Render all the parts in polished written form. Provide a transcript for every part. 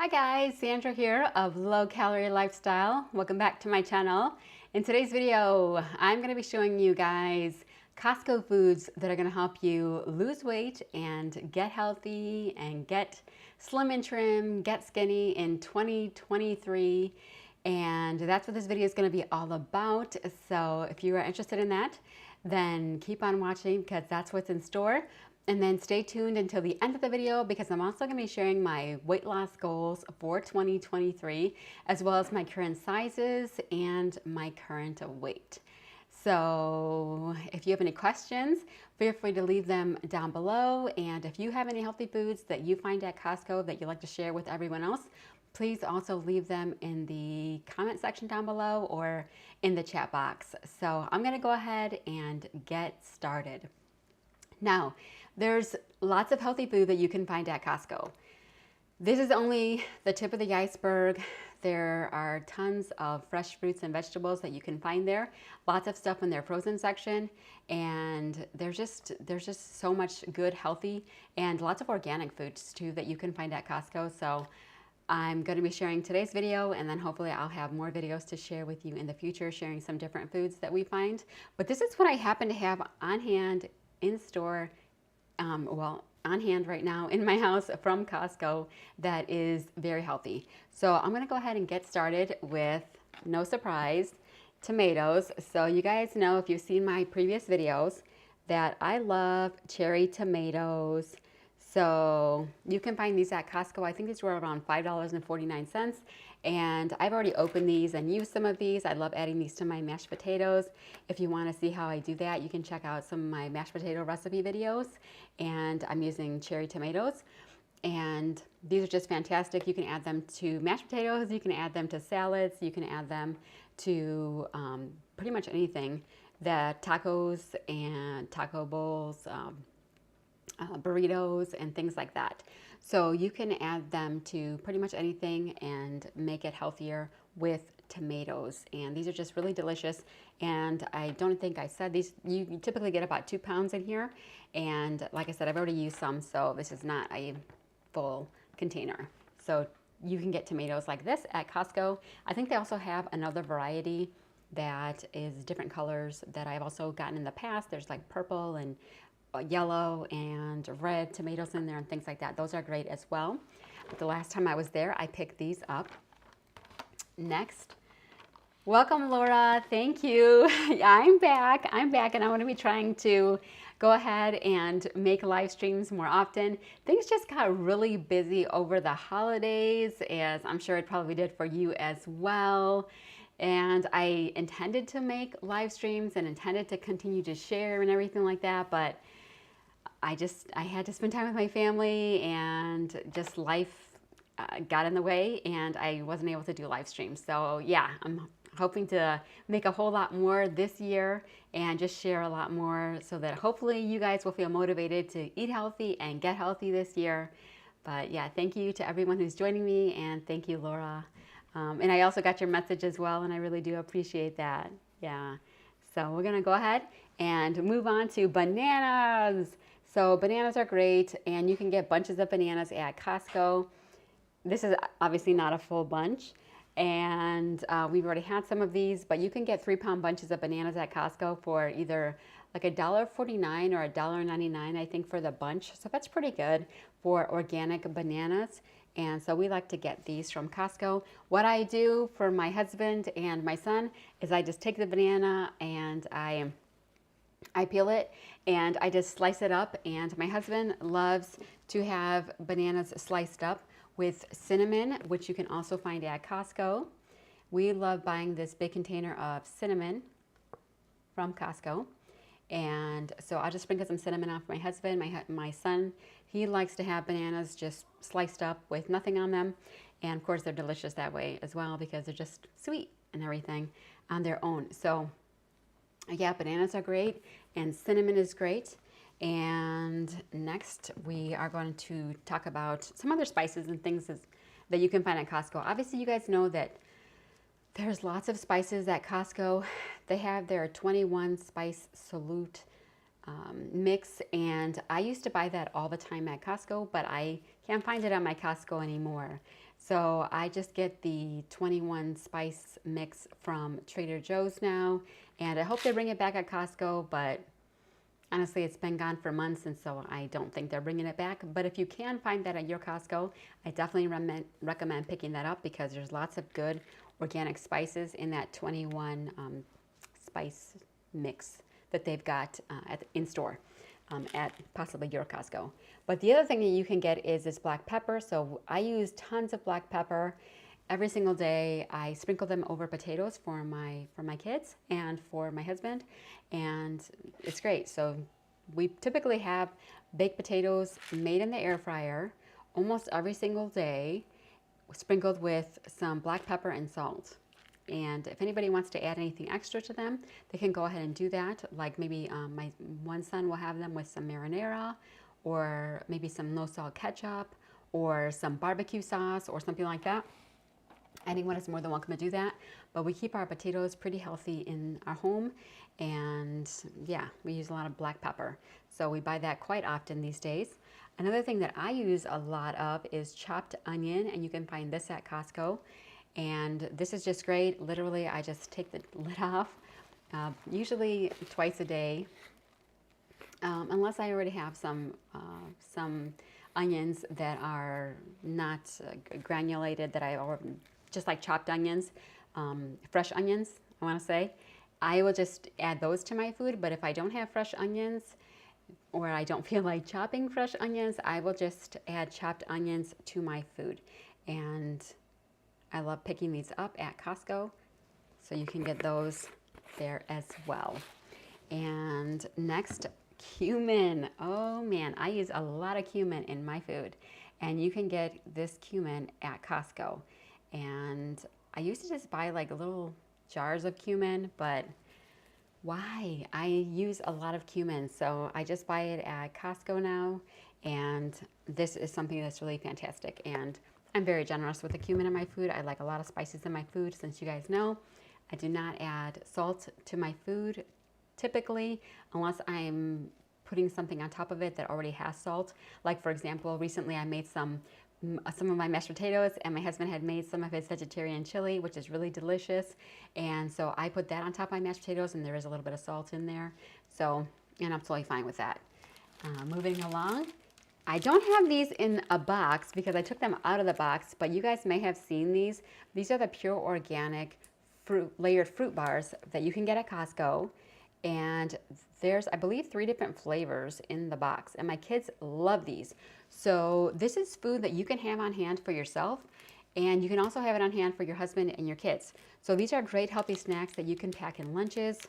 Hi guys, Sandra here of Low Calorie Lifestyle. Welcome back to my channel. In today's video, I'm going to be showing you guys Costco foods that are going to help you lose weight and get healthy and get slim and trim, get skinny in 2023. And that's what this video is going to be all about. So if you are interested in that, then keep on watching because that's what's in store. And then stay tuned until the end of the video because I'm also going to be sharing my weight loss goals for 2023, as well as my current sizes and my current weight. So if you have any questions, feel free to leave them down below. And if you have any healthy foods that you find at Costco that you'd like to share with everyone else, please also leave them in the comment section down below or in the chat box. So I'm going to go ahead and get started. Now, there's lots of healthy food that you can find at Costco. This is only the tip of the iceberg. There are tons of fresh fruits and vegetables that you can find there. Lots of stuff in their frozen section, and there's just so much good, healthy, and lots of organic foods too that you can find at Costco. So I'm going to be sharing today's video, and then hopefully I'll have more videos to share with you in the future, sharing some different foods that we find. But this is what I happen to have on hand in store, on hand right now in my house from Costco that is very healthy. So I'm going to go ahead and get started with, no surprise, tomatoes. So you guys know, if you've seen my previous videos, that I love cherry tomatoes. So you can find these at Costco. I think these were around $5.49. And I've already opened these and used some of these. I love adding these to my mashed potatoes. If you want to see how I do that, you can check out some of my mashed potato recipe videos. And I'm using cherry tomatoes. And these are just fantastic. You can add them to mashed potatoes. You can add them to salads. You can add them to pretty much anything. The tacos and taco bowls, burritos and things like that. So you can add them to pretty much anything and make it healthier with tomatoes. And these are just really delicious. And I don't think I said these, you typically get about 2 pounds in here. And like I said, I've already used some, so this is not a full container. So you can get tomatoes like this at Costco. I think they also have another variety that is different colors that I've also gotten in the past. There's like purple and yellow and red tomatoes in there and things like that. Those are great as well. But the last time I was there, I picked these up. Next, welcome Laura, thank you. I'm back, and I want to be trying to go ahead and make live streams more often. Things just got really busy over the holidays, as I'm sure it probably did for you as well. And I intended to make live streams and intended to continue to share and everything like that, but I had to spend time with my family, and just life got in the way, and I wasn't able to do live streams. So yeah, I'm hoping to make a whole lot more this year and just share a lot more so that hopefully you guys will feel motivated to eat healthy and get healthy this year. But yeah, thank you to everyone who's joining me, and thank you, Laura. And I also got your message as well, and I really do appreciate that. Yeah. So we're gonna go ahead and move on to bananas. So bananas are great, and you can get bunches of bananas at Costco. This is obviously not a full bunch, and we've already had some of these, but you can get 3-pound bunches of bananas at Costco for either like $1.49 or $1.99, I think, for the bunch. So that's pretty good for organic bananas. And so we like to get these from Costco. What I do for my husband and my son is I just take the banana and I peel it and I just slice it up. And my husband loves to have bananas sliced up with cinnamon, which you can also find at Costco. We love buying this big container of cinnamon from Costco. And so I'll just sprinkle some cinnamon on for my husband. My son, he likes to have bananas just sliced up with nothing on them. And of course, they're delicious that way as well because they're just sweet and everything on their own. So yeah, bananas are great and cinnamon is great. And next we are going to talk about some other spices and things that you can find at Costco. Obviously, you guys know that there's lots of spices at Costco. They have their 21 spice salute mix, and I used to buy that all the time at Costco, but I can't find it at my Costco anymore. So I just get the 21 spice mix from Trader Joe's now, and I hope they bring it back at Costco, but honestly, it's been gone for months, and so I don't think they're bringing it back. But if you can find that at your Costco, I definitely recommend picking that up because there's lots of good organic spices in that 21 spice mix that they've got in store at possibly your Costco. But the other thing that you can get is this black pepper. So I use tons of black pepper every single day. I sprinkle them over potatoes for my kids and for my husband, and it's great. So we typically have baked potatoes made in the air fryer almost every single day, sprinkled with some black pepper and salt. And if anybody wants to add anything extra to them, they can go ahead and do that. Like maybe my one son will have them with some marinara, or maybe some no salt ketchup, or some barbecue sauce, or something like that. Anyone is more than welcome to do that. But we keep our potatoes pretty healthy in our home. And yeah, we use a lot of black pepper. So we buy that quite often these days. Another thing that I use a lot of is chopped onion, and you can find this at Costco. And this is just great. Literally, I just take the lid off, usually twice a day, unless I already have some onions that are not granulated, that just like chopped onions, fresh onions, I want to say. I will just add those to my food, but if I don't have fresh onions, or I don't feel like chopping fresh onions, I will just add chopped onions to my food. And I love picking these up at Costco, so you can get those there as well. And next, cumin. Oh man, I use a lot of cumin in my food, and you can get this cumin at Costco. And I used to just buy like little jars of cumin, but why? I use a lot of cumin, so I just buy it at Costco now, and this is something that's really fantastic. And I'm very generous with the cumin in my food. I like a lot of spices in my food, since you guys know I do not add salt to my food typically, unless I'm putting something on top of it that already has salt. Like for example, recently I made some of my mashed potatoes, and my husband had made some of his vegetarian chili, which is really delicious. And so I put that on top of my mashed potatoes, and there is a little bit of salt in there. So, and I'm totally fine with that. Moving along. I don't have these in a box because I took them out of the box, but you guys may have seen these. These are the pure organic layered fruit bars that you can get at Costco. And there's, I believe, 3 different flavors in the box, and my kids love these. So this is food that you can have on hand for yourself, and you can also have it on hand for your husband and your kids. So these are great healthy snacks that you can pack in lunches,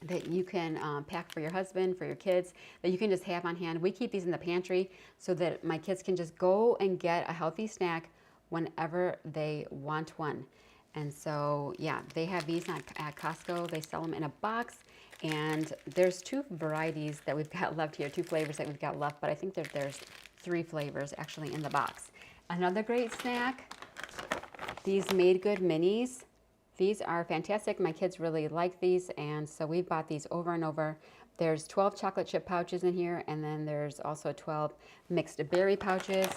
that you can pack for your husband, for your kids, that you can just have on hand. We keep these in the pantry so that my kids can just go and get a healthy snack whenever they want one. And so, yeah, they have these at Costco. They sell them in a box, and there's 2 varieties that we've got left here, 2 flavors that we've got left, but I think that there's 3 flavors actually in the box. Another great snack, these Made Good minis. These are fantastic. My kids really like these, and so we've bought these over and over. There's 12 chocolate chip pouches in here, and then there's also 12 mixed berry pouches,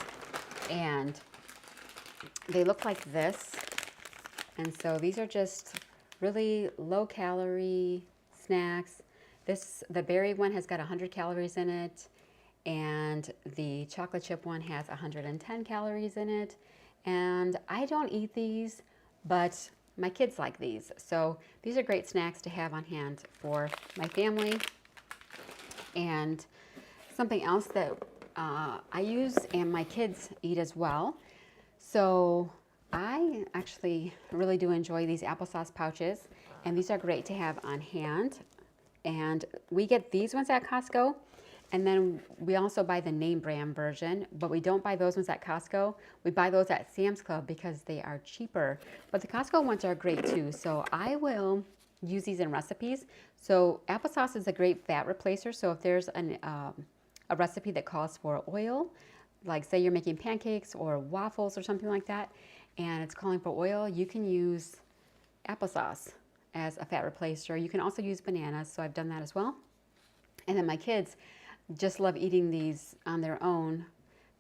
and they look like this. And so these are just really low-calorie snacks. The berry one has got 100 calories in it, and the chocolate chip one has 110 calories in it. And I don't eat these, but my kids like these. So these are great snacks to have on hand for my family. And something else that I use and my kids eat as well. So I actually really do enjoy these applesauce pouches, and these are great to have on hand. And we get these ones at Costco, and then we also buy the name brand version, but we don't buy those ones at Costco. We buy those at Sam's Club because they are cheaper. But the Costco ones are great too, so I will use these in recipes. So applesauce is a great fat replacer, so if there's a recipe that calls for oil, like say you're making pancakes or waffles or something like that, and it's calling for oil, you can use applesauce as a fat replacer. You can also use bananas, so I've done that as well. And then my kids just love eating these on their own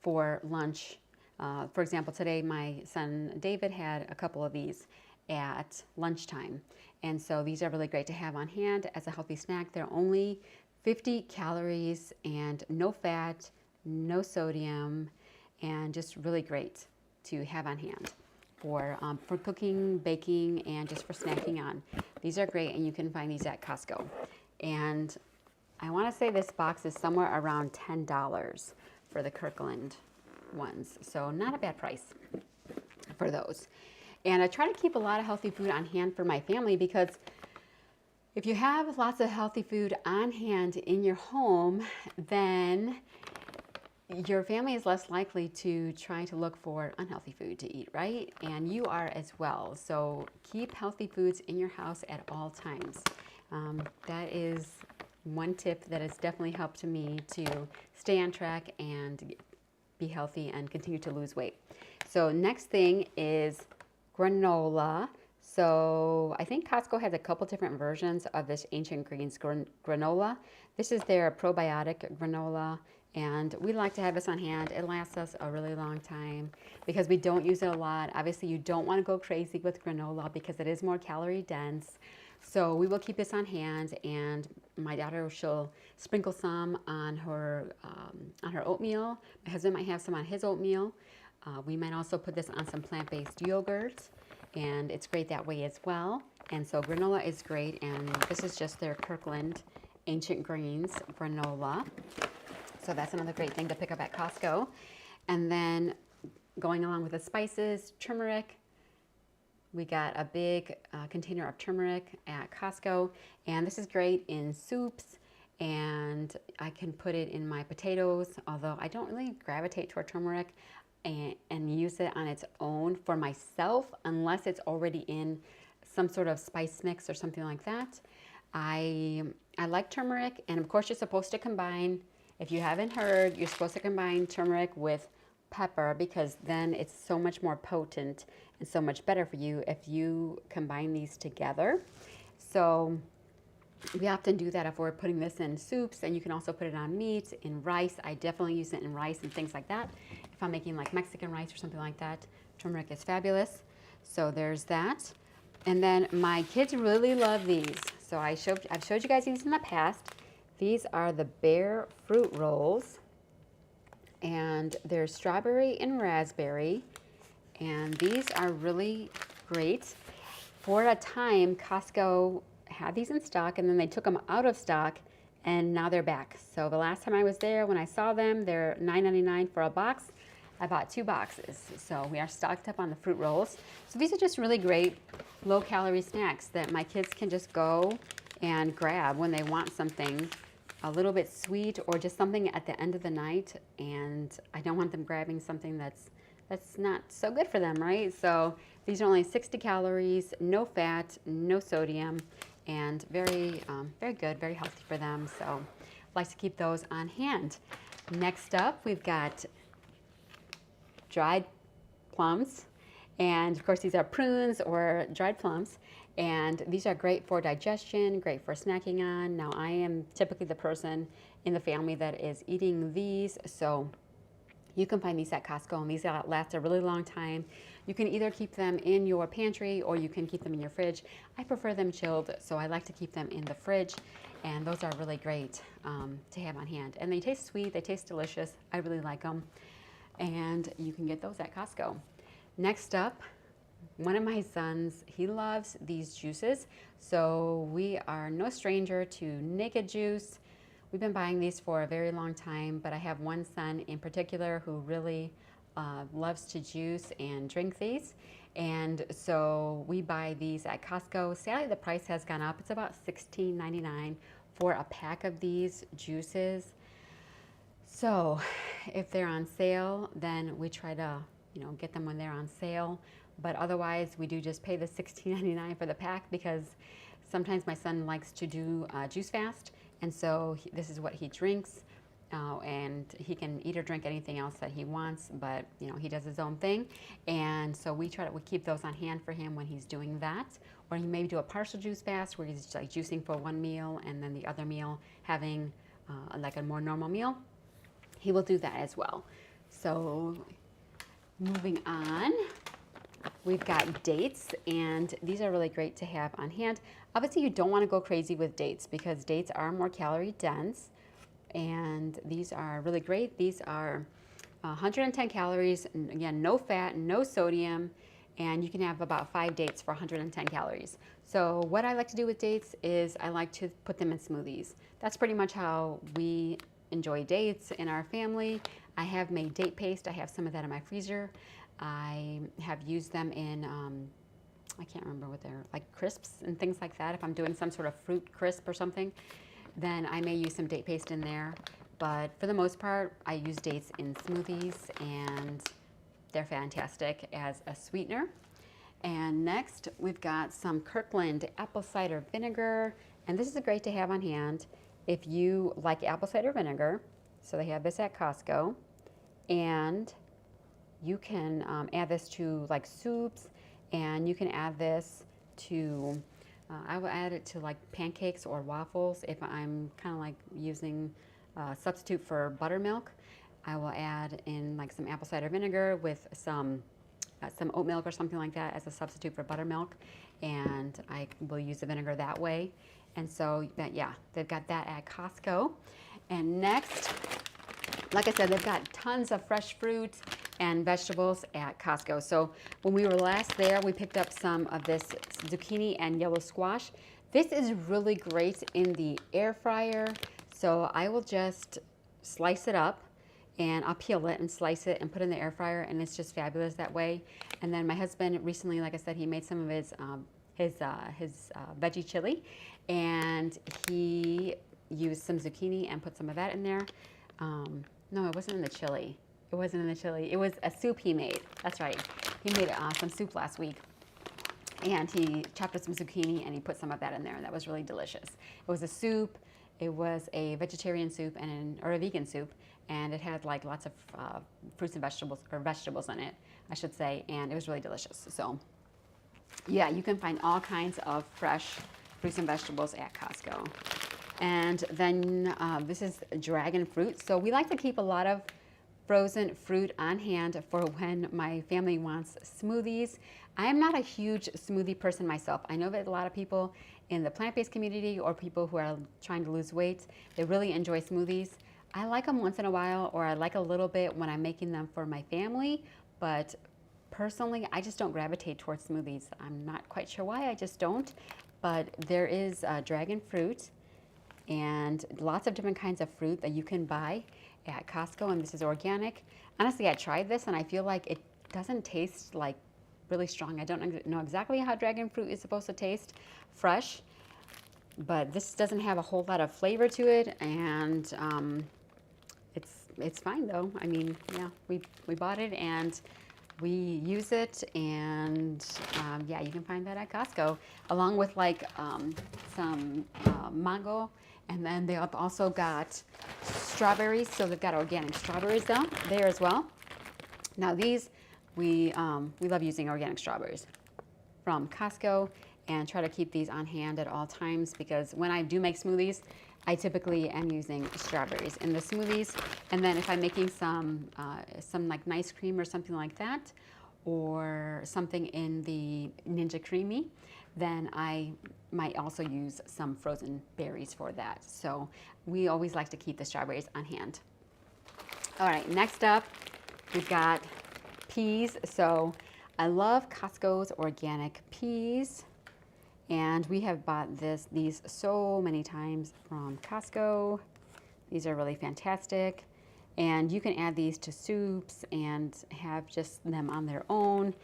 for lunch. For example, today my son David had a couple of these at lunchtime. And so these are really great to have on hand as a healthy snack. They're only 50 calories and no fat, no sodium, and just really great to have on hand for cooking, baking, and just for snacking on. These are great, and you can find these at Costco. And I want to say this box is somewhere around $10 for the Kirkland ones. So not a bad price for those. And I try to keep a lot of healthy food on hand for my family, because if you have lots of healthy food on hand in your home, then your family is less likely to try to look for unhealthy food to eat, right? And you are as well. So keep healthy foods in your house at all times. That is one tip that has definitely helped me to stay on track and be healthy and continue to lose weight. So next thing is granola. So I think Costco has a couple different versions of this ancient greens granola. This is their probiotic granola, and we like to have this on hand. It lasts us a really long time because we don't use it a lot. Obviously, you don't want to go crazy with granola because it is more calorie dense. So we will keep this on hand, and my daughter, she'll sprinkle some on her oatmeal. My husband might have some on his oatmeal. We might also put this on some plant-based yogurt, and it's great that way as well. And so granola is great, and this is just their Kirkland Ancient Greens granola. So that's another great thing to pick up at Costco. And then going along with the spices, turmeric. We got a big container of turmeric at Costco, and this is great in soups, and I can put it in my potatoes, although I don't really gravitate toward turmeric and use it on its own for myself unless it's already in some sort of spice mix or something like that. I like turmeric, and of course you're supposed to combine, if you haven't heard, you're supposed to combine turmeric with pepper, because then it's so much more potent and so much better for you if you combine these together. So we often do that if we're putting this in soups, and you can also put it on meat, in rice. I definitely use it in rice and things like that. If I'm making like Mexican rice or something like that, turmeric is fabulous. So there's that. And then my kids really love these. So I've showed you guys these in the past. These are the Bear fruit rolls, and they're strawberry and raspberry, and these are really great. For a time, Costco had these in stock, and then they took them out of stock, and now they're back. So the last time I was there, when I saw them, they're $9.99 for a box. I bought 2 boxes. So we are stocked up on the fruit rolls. So these are just really great low-calorie snacks that my kids can just go and grab when they want something a little bit sweet, or just something at the end of the night, and I don't want them grabbing something that's not so good for them, right? So these are only 60 calories, no fat, no sodium, and very good, very healthy for them. So I like to keep those on hand. Next up, we've got dried plums, and of course these are prunes or dried plums. And these are great for digestion, great for snacking on. Now, I am typically the person in the family that is eating these, so you can find these at Costco, and these last a really long time. You can either keep them in your pantry or you can keep them in your fridge. I prefer them chilled, so I like to keep them in the fridge, and those are really great to have on hand. And they taste sweet, they taste delicious. I really like them, and you can get those at Costco. Next up, one of my sons, he loves these juices, so we are no stranger to naked juice. We've been buying these for a very long time, but I have one son in particular who really loves to juice and drink these, and so we buy these at Costco. Sadly, the price has gone up. It's about $16.99 for a pack of these juices. So if they're on sale, then we try to get them when they're on sale. But otherwise, we do just pay the $16.99 for the pack, because sometimes my son likes to do juice fast, and so this is what he drinks, and he can eat or drink anything else that he wants, but he does his own thing, and so we keep those on hand for him when he's doing that, or he may do a partial juice fast where he's like juicing for one meal and then the other meal having like a more normal meal, he will do that as well. So moving on, we've got dates, and these are really great to have on hand. Obviously, you don't want to go crazy with dates because dates are more calorie dense, and these are really great. These are 110 calories, and again, no fat, no sodium, and you can have about 5 dates for 110 calories. So what I like to do with dates is I like to put them in smoothies. That's pretty much how we enjoy dates in our family. I have made date paste. I have some of that in my freezer. I have used them in, I can't remember what they're, like crisps and things like that. If I'm doing some sort of fruit crisp or something, then I may use some date paste in there. But for the most part, I use dates in smoothies, and they're fantastic as a sweetener. And next, we've got some Kirkland apple cider vinegar, and this is great to have on hand if you like apple cider vinegar. So they have this at Costco, and you can add this to like soups, and you can add this to, I will add it to like pancakes or waffles if I'm kind of like using substitute for buttermilk. I will add in like some apple cider vinegar with some oat milk or something like that as a substitute for buttermilk, and I will use the vinegar that way. And so yeah, they've got that at Costco. And next, like I said, they've got tons of fresh fruits and vegetables at Costco. So when we were last there, we picked up some of this zucchini and yellow squash. This is really great in the air fryer. So I will just slice it up, and I'll peel it and slice it and put it in the air fryer, and it's just fabulous that way. And then my husband recently, like I said, he made some of his veggie chili, and he used some zucchini and put some of that in there. No, it wasn't in the chili. It wasn't in the chili. It was a soup he made. That's right. He made some soup last week, and he chopped up some zucchini and he put some of that in there, and that was really delicious. It was a soup. It was a vegetarian soup or a vegan soup, and it had like lots of fruits and vegetables, or vegetables in it, I should say, and it was really delicious. So yeah, you can find all kinds of fresh fruits and vegetables at Costco. And then this is dragon fruit. So we like to keep a lot of frozen fruit on hand for when my family wants smoothies. I am not a huge smoothie person myself. I know that a lot of people in the plant-based community or people who are trying to lose weight, they really enjoy smoothies. I like them once in a while, or I like a little bit when I'm making them for my family, but personally, I just don't gravitate towards smoothies. I'm not quite sure why, I just don't. But there is dragon fruit and lots of different kinds of fruit that you can buy at Costco, and this is organic. Honestly, I tried this and I feel like it doesn't taste like really strong. I don't know exactly how dragon fruit is supposed to taste fresh, but this doesn't have a whole lot of flavor to it, and it's fine though. I mean, yeah, we bought it and we use it, and yeah, you can find that at Costco along with like some mango, and then they have also got strawberries. So they've got organic strawberries down there as well. Now these, we love using organic strawberries from Costco, and try to keep these on hand at all times, because when I do make smoothies, I typically am using strawberries in the smoothies. And then if I'm making some like nice cream or something like that, or something in the Ninja Creamy, then I might also use some frozen berries for that. So we always like to keep the strawberries on hand. All right, next up, we've got peas. So I love Costco's organic peas, and we have bought these so many times from Costco. These are really fantastic, and you can add these to soups and have just them on their own,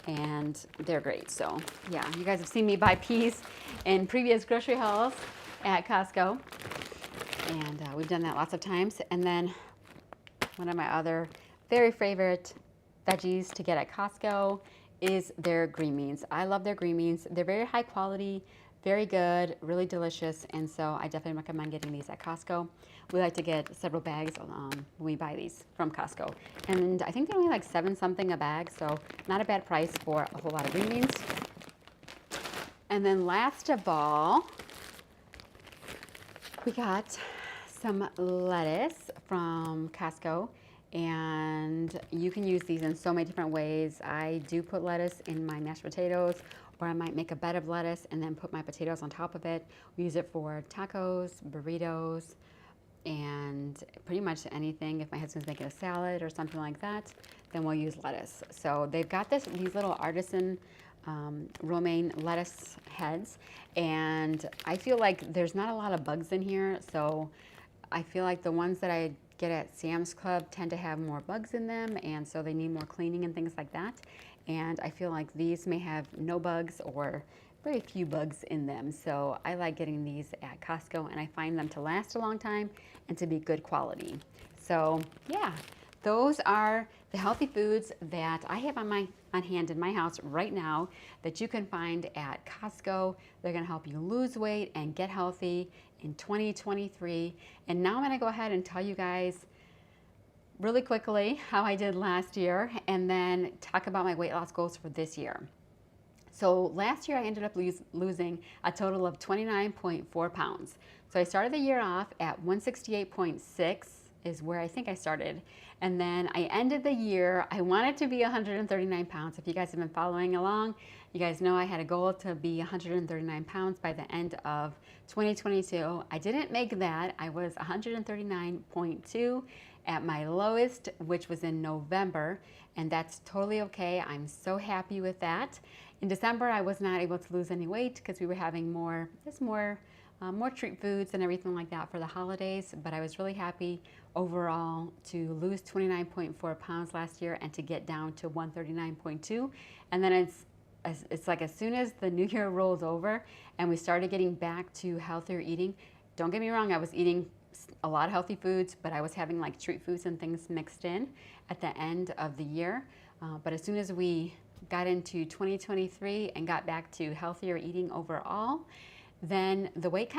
and they're great. So yeah, you guys have seen me buy peas in previous grocery hauls at Costco, and we've done that lots of times. And then one of my other very favorite veggies to get at Costco is their green beans. I love their green beans. They're very high quality, very good, really delicious, and so I definitely recommend getting these at Costco. We like to get several bags when we buy these from Costco, and I think they're only like 7 something a bag, so not a bad price for a whole lot of green beans. And then last of all, we got some lettuce from Costco, and you can use these in so many different ways. I do put lettuce in my mashed potatoes, or I might make a bed of lettuce and then put my potatoes on top of it. We use it for tacos, burritos, and pretty much anything. If my husband's making a salad or something like that, then we'll use lettuce. So they've got these little artisan romaine lettuce heads, and I feel like there's not a lot of bugs in here, so I feel like the ones that I get at Sam's Club tend to have more bugs in them, and so they need more cleaning and things like that. And I feel like these may have no bugs or very few bugs in them. So I like getting these at Costco, and I find them to last a long time and to be good quality. So yeah, those are the healthy foods that I have on hand in my house right now that you can find at Costco. They're gonna help you lose weight and get healthy in 2023. And now I'm gonna go ahead and tell you guys really quickly how I did last year, and then talk about my weight loss goals for this year. So last year I ended up losing a total of 29.4 pounds. So I started the year off at 168.6 is where I think I started. And then I ended the year, I wanted to be 139 pounds. If you guys have been following along, you guys know I had a goal to be 139 pounds by the end of 2022. I didn't make that. I was 139.2 at my lowest, which was in November, and that's totally okay. I'm so happy with that. In December, I was not able to lose any weight because we were having more treat foods and everything like that for the holidays, but I was really happy overall to lose 29.4 pounds last year and to get down to 139.2. And then it's like as soon as the new year rolls over and we started getting back to healthier eating, don't get me wrong, I was eating a lot of healthy foods, but I was having like treat foods and things mixed in at the end of the year. But as soon as we got into 2023 and got back to healthier eating overall, then the weight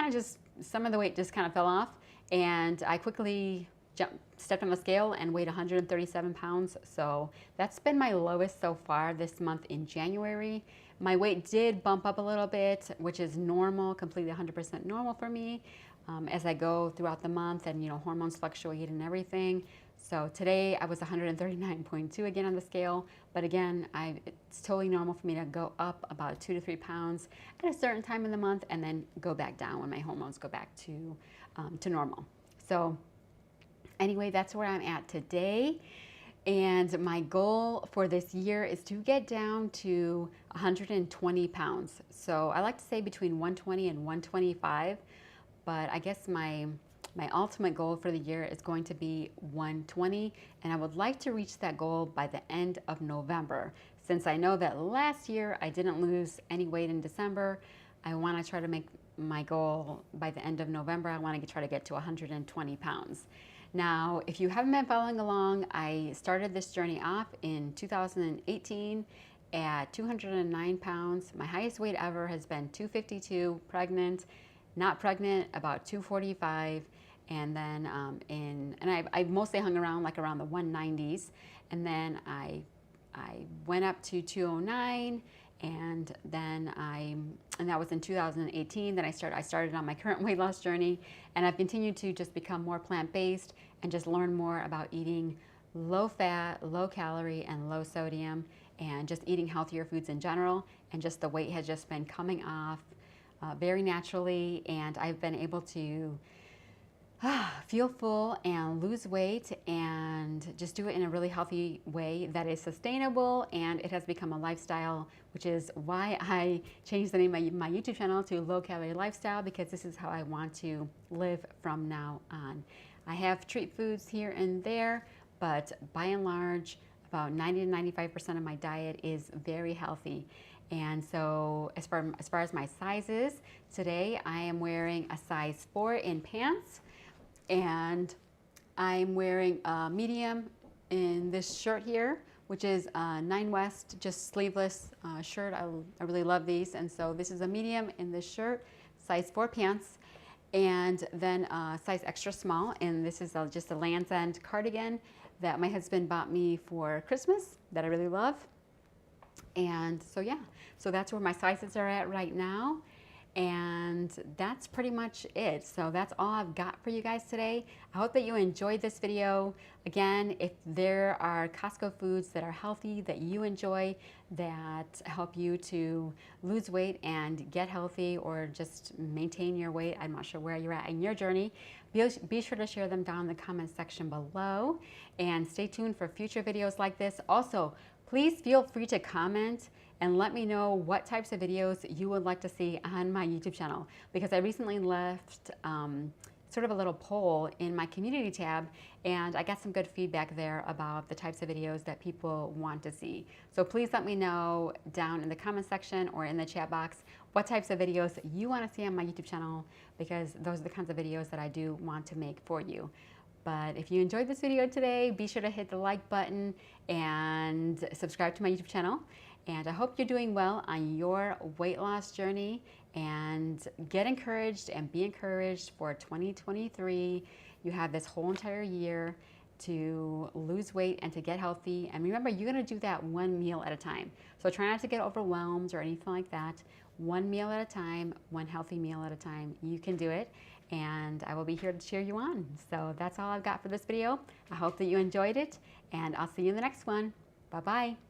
some of the weight just kind of fell off, and I quickly stepped on the scale and weighed 137 pounds. So that's been my lowest so far this month in January. My weight did bump up a little bit, which is normal, completely 100% normal for me as I go throughout the month, and hormones fluctuate and everything. So today I was 139.2 again on the scale, but again, it's totally normal for me to go up about 2 to 3 pounds at a certain time in the month and then go back down when my hormones go back to normal. So anyway, that's where I'm at today. And my goal for this year is to get down to 120 pounds. So I like to say between 120 and 125, but I guess my ultimate goal for the year is going to be 120, and I would like to reach that goal by the end of November. Since I know that last year I didn't lose any weight in December, I want to try to make my goal by the end of November. I want to try to get to 120 pounds. Now, if you haven't been following along, I started this journey off in 2018 at 209 pounds. My highest weight ever has been 252, pregnant, not pregnant, about 245. And then I mostly hung around around the 190s, and then I went up to 209, and then and that was in 2018. Then I started on my current weight loss journey, and I've continued to just become more plant-based and just learn more about eating low fat, low calorie, and low sodium, and just eating healthier foods in general. And just the weight has just been coming off very naturally, and I've been able to feel full and lose weight and just do it in a really healthy way that is sustainable, and it has become a lifestyle, which is why I changed the name of my YouTube channel to Low Calorie Lifestyle, because this is how I want to live from now on. I have treat foods here and there, but by and large, about 90 to 95% of my diet is very healthy. And so as far as my sizes, today I am wearing a size 4 in pants, and I'm wearing a medium in this shirt here, which is a 9 West, just sleeveless shirt. I really love these, and so this is a medium in this shirt, size 4 pants, and then a size extra small, and this is just a Land's End cardigan that my husband bought me for Christmas that I really love. And so yeah, so that's where my sizes are at right now. And that's pretty much it. So that's all I've got for you guys today. I hope that you enjoyed this video. Again, if there are Costco foods that are healthy, that you enjoy, that help you to lose weight and get healthy or just maintain your weight, I'm not sure where you're at in your journey, be sure to share them down in the comment section below. And stay tuned for future videos like this. Also, please feel free to comment and let me know what types of videos you would like to see on my YouTube channel, because I recently left sort of a little poll in my community tab, and I got some good feedback there about the types of videos that people want to see. So please let me know down in the comment section or in the chat box what types of videos you want to see on my YouTube channel, because those are the kinds of videos that I do want to make for you. But if you enjoyed this video today, be sure to hit the like button and subscribe to my YouTube channel. And I hope you're doing well on your weight loss journey, and get encouraged and be encouraged for 2023. You have this whole entire year to lose weight and to get healthy. And remember, you're gonna do that one meal at a time. So try not to get overwhelmed or anything like that. One meal at a time, one healthy meal at a time. You can do it, and I will be here to cheer you on. So that's all I've got for this video. I hope that you enjoyed it, and I'll see you in the next one. Bye-bye.